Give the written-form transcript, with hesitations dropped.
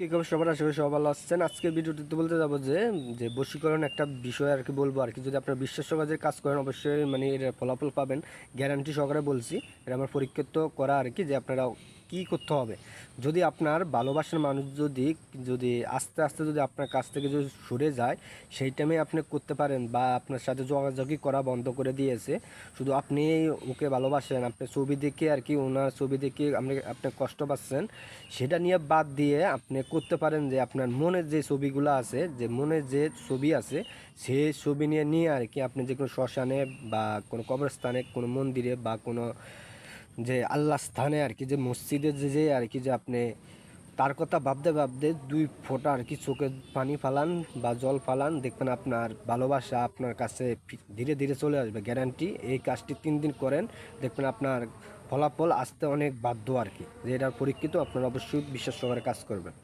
কি খবর সবার, আশা করি সবাই ভালো আছেন। আজকে ভিডিওটিতে বলতে যাবো যে যে বশীকরণ একটা বিষয় আর কি বলবো আর কি। যদি আপনার বিশ্বাস সহকারে কাজ করেন অবশ্যই মানে এর ফলাফল পাবেন, গ্যারান্টি সহকারে বলছি। এটা আমার পরীক্ষিত করা আর কি, যে আপনারা কি করতে হবে। যদি আপনার ভালোবাসার মানুষ যদি যদি আস্তে আস্তে যদি আপনার কাছ থেকে যদি সরে যায়, সেই টাইমে আপনি করতে পারেন, বা আপনার সাথে যোগাযোগই করা বন্ধ করে দিয়েছে, শুধু আপনি ওকে ভালোবাসেন, আপনি ছবি দেখে আর কি, ওনার ছবি দেখে আপনি কষ্ট পাচ্ছেন, সেটা নিয়ে বাদ দিয়ে আপনি করতে পারেন যে আপনার মনের যে ছবিগুলো আছে, যে মনের যে ছবি আছে, সেই ছবি নিয়ে আর কি আপনি যে কোনো শ্মশানে বা কোনো কবরস্থানে, কোনো মন্দিরে বা কোনো যে আল্লাহ স্থানে আর কি, যে মসজিদে যে আর কি, যে আপনি তার কথা ভাবতে ভাবতে 2 ফোঁটা আর কি চোখে পানি ফালান বা জল ফালান, দেখবেন আপনার ভালোবাসা আপনার কাছে ধীরে ধীরে চলে আসবে। গ্যারান্টি, এই কাজটি 3 দিন করেন, দেখবেন আপনার ফলাফল আসতে অনেক বাধ্য আর কি। যে এটার পরীক্ষিত, আপনারা অবশ্যই বিশ্বাস সহকারে কাজ করবেন।